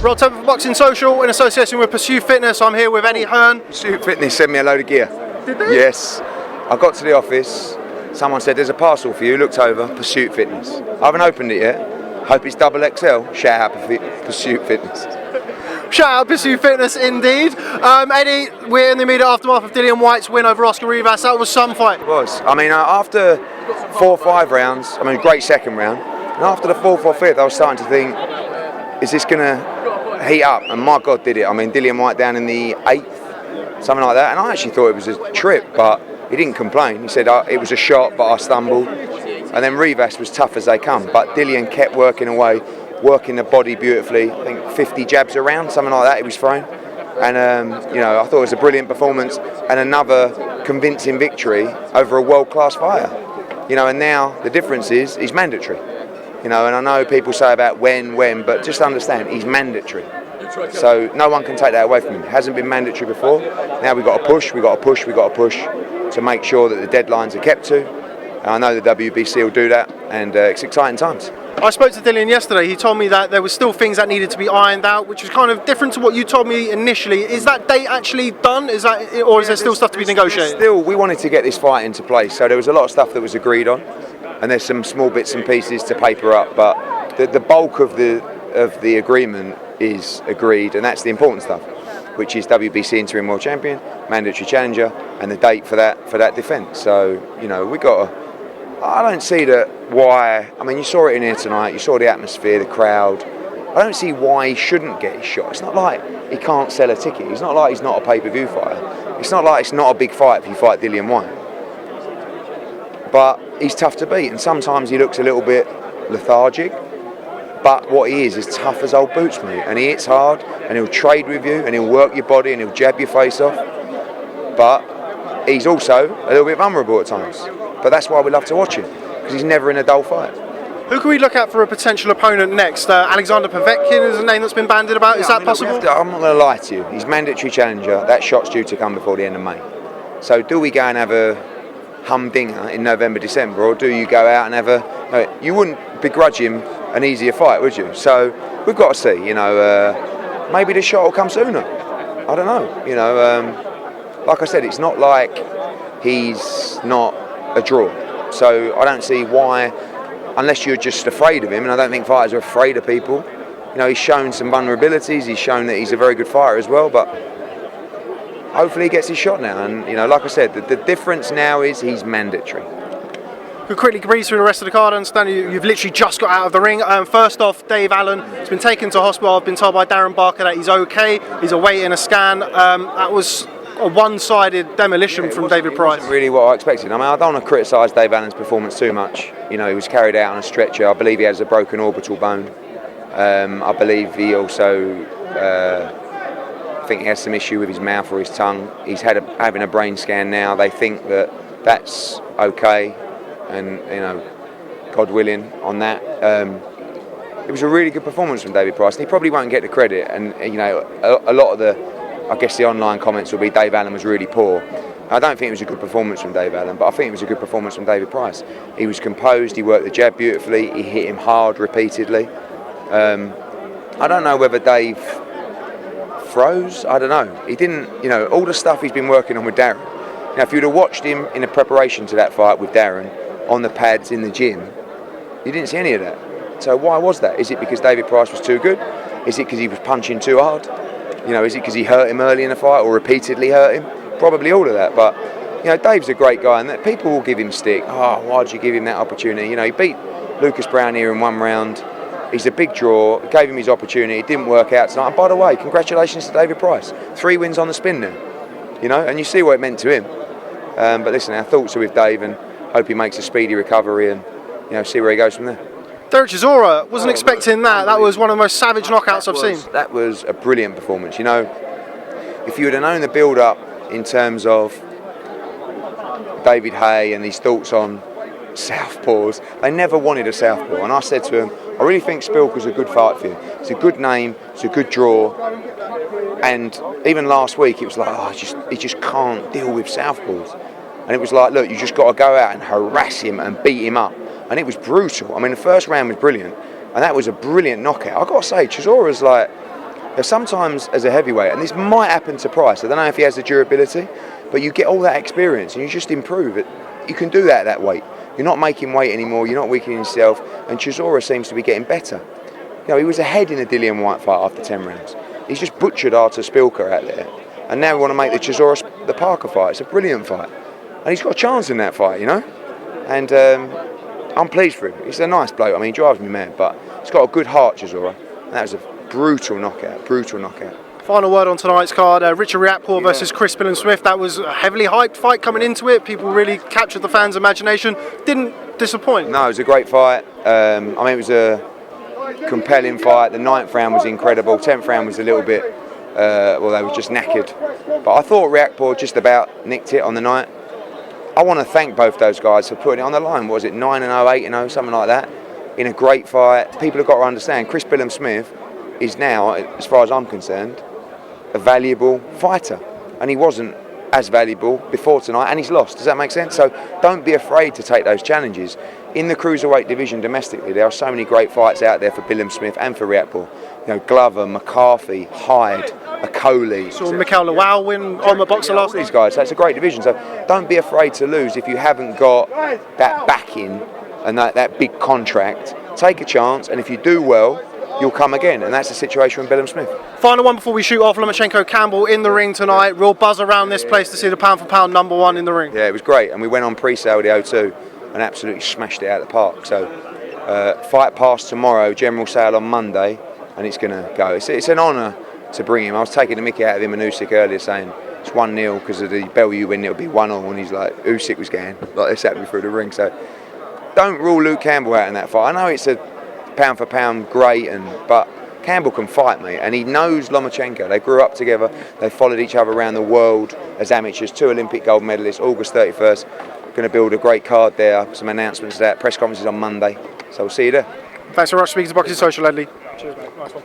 Rob Temple for Boxing Social in association with Pursue Fitness. I'm here with Eddie Hearn. Pursue Fitness sent me a load of gear. Did they? Yes. I got to the office, someone said there's a parcel for you, looked over, Pursuit Fitness. I haven't opened it yet. Hope it's double XL. Shout out Pursuit Fitness. Shout out Pursue Fitness indeed. Eddie, we're in the immediate aftermath of Dillian Whyte's win over Oscar Rivas. That was some fight. It was. I mean, after 4 or 5 rounds, I mean, great second round, and after the 4th or 5th, I was starting to think, is this going to heat up? And my God, did it. I mean, Dillian Whyte down in the 8th, something like that, and I actually thought it was a trip, but he didn't complain. He said it was a shot, but I stumbled. And then Rivas was tough as they come, but Dillian kept working away, working the body beautifully. I think 50 jabs around, something like that he was throwing. And I thought it was a brilliant performance and another convincing victory over a world-class fighter. And now the difference is he's mandatory. And I know people say about when, but just understand he's mandatory. So no one can take that away from him. It hasn't been mandatory before. Now we've got to push to make sure that the deadlines are kept to. And I know the WBC will do that, and it's exciting times. I spoke to Dillian yesterday. He told me that there were still things that needed to be ironed out, which was kind of different to what you told me initially. Is that date actually done? Is there still stuff to be negotiated? Still, we wanted to get this fight into place, so there was a lot of stuff that was agreed on, and there's some small bits and pieces to paper up. But the bulk of the agreement is agreed, and that's the important stuff, which is WBC interim world champion, mandatory challenger, and the date for that defence. So we got to. I don't see why. I mean, you saw it in here tonight. You saw the atmosphere, the crowd. I don't see why he shouldn't get his shot. It's not like he can't sell a ticket. It's not like he's not a pay-per-view fighter. It's not like it's not a big fight if you fight Dillian Whyte. But he's tough to beat, and sometimes he looks a little bit lethargic. But what he is tough as old boots, mate. And he hits hard, and he'll trade with you, and he'll work your body, and he'll jab your face off. But he's also a little bit vulnerable at times. But that's why we love to watch him, because he's never in a dull fight. Who can we look at for a potential opponent next? Alexander Povetkin is a name that's been bandied about. Is that possible? I'm not going to lie to you. He's mandatory challenger. That shot's due to come before the end of May. So do we go and have a humdinger in November, December, or do you go out and have a... you wouldn't begrudge him an easier fight, would you? So we've got to see. Maybe the shot will come sooner. I don't know. Like I said, it's not like he's not a draw. So I don't see why, unless you're just afraid of him, and I don't think fighters are afraid of people. He's shown some vulnerabilities, he's shown that he's a very good fighter as well, but hopefully he gets his shot now. And like I said, the difference now is he's mandatory. We'll quickly breeze through the rest of the card. I understand you've literally just got out of the ring. First off, Dave Allen has been taken to hospital. I've been told by Darren Barker that he's okay. He's awaiting a scan. That was a one-sided demolition from David Price. Wasn't really what I expected. I mean, I don't want to criticise Dave Allen's performance too much. He was carried out on a stretcher. I believe he has a broken orbital bone. I believe he also, I think he has some issue with his mouth or his tongue. He's having a brain scan now. They think that that's okay, and God willing on that. It was a really good performance from David Price, and he probably won't get the credit. And a lot of the online comments will be Dave Allen was really poor. I don't think it was a good performance from Dave Allen, but I think it was a good performance from David Price. He was composed, he worked the jab beautifully, he hit him hard repeatedly. I don't know whether Dave froze, I don't know. He didn't, all the stuff he's been working on with Darren. Now, if you'd have watched him in the preparation to that fight with Darren on the pads in the gym, you didn't see any of that. So why was that? Is it because David Price was too good? Is it because he was punching too hard? Is it because he hurt him early in the fight or repeatedly hurt him? Probably all of that. But, Dave's a great guy, and people will give him stick. Oh, why did you give him that opportunity? He beat Lucas Brown here in 1 round. He's a big draw. Gave him his opportunity. It didn't work out tonight. And by the way, congratulations to David Price. 3 wins on the spin now. And you see what it meant to him. But listen, our thoughts are with Dave, and hope he makes a speedy recovery and, see where he goes from there. Dereck Chisora, wasn't expecting that. That was one of the most savage knockouts I've seen. That was a brilliant performance. If you would have known the build-up in terms of David Haye and his thoughts on southpaws, they never wanted a southpaw. And I said to him, I really think Spilker's a good fight for you. It's a good name, it's a good draw. And even last week, it was like, he just can't deal with southpaws. And it was like, look, you just got to go out and harass him and beat him up. And it was brutal. I mean, the first round was brilliant, and that was a brilliant knockout. I've got to say, Chisora's Now, sometimes as a heavyweight, and this might happen to Price, I don't know if he has the durability, but you get all that experience and you just improve it. You can do that at that weight. You're not making weight anymore, you're not weakening yourself, and Chisora seems to be getting better. You know, he was ahead in the Dillian Whyte fight after 10 rounds. He's just butchered Artur Spilka out there. And now we want to make the Chisora, the Parker fight. It's a brilliant fight. And he's got a chance in that fight, you know? And I'm pleased for him. He's a nice bloke. I mean, he drives me mad, but he's got a good heart, Chisora. And that was a brutal knockout, brutal knockout. Final word on tonight's card, Richard Riakporhe versus Chris Smith. That was a heavily hyped fight coming into it. People really captured the fans' imagination. Didn't disappoint. No, it was a great fight. I mean, it was a compelling fight. The 9th round was incredible. 10th round was a little bit, well, they were just knackered. But I thought Riakporhe just about nicked it on the night. I want to thank both those guys for putting it on the line. What was it, 9-0, 8-0, something like that? In a great fight. People have got to understand, Chris Smith is now, as far as I'm concerned, a valuable fighter, and he wasn't as valuable before tonight, and he's lost. Does that make sense? So don't be afraid to take those challenges. In the cruiserweight division domestically, there are so many great fights out there for Smith and for Riakporhe. You know, Glover, McCarthy, Hyde, Akoli. So Mikhail Lawal win on the boxer last these guys. So it's a great division. So don't be afraid to lose if you haven't got that backing and that big contract. Take a chance, and if you do well, you'll come again, and that's the situation with Smith. Final one before we shoot off. Loma-Campbell in the ring tonight. Real buzz around this place to see the pound for pound #1 in the ring. Yeah, it was great, and we went on pre-sale the O2 and absolutely smashed it out of the park. So fight pass tomorrow, general sale on Monday, and it's going to go. It's an honour to bring him. I was taking the mickey out of him and Usyk earlier, saying it's 1-0 because of the Bellew win, it'll be 1-1, and he's like, Usyk was going like this at me through the ring. So don't rule Luke Campbell out in that fight. I know it's a pound for pound great, but Campbell can fight, mate, and he knows Lomachenko. They grew up together, they followed each other around the world as amateurs, 2 Olympic gold medalists, August 31st. Going to build a great card there, some announcements of that, press conferences on Monday, so we'll see you there. Thanks very much for speaking to Boxing Social, Ledley. Cheers, mate. Nice one.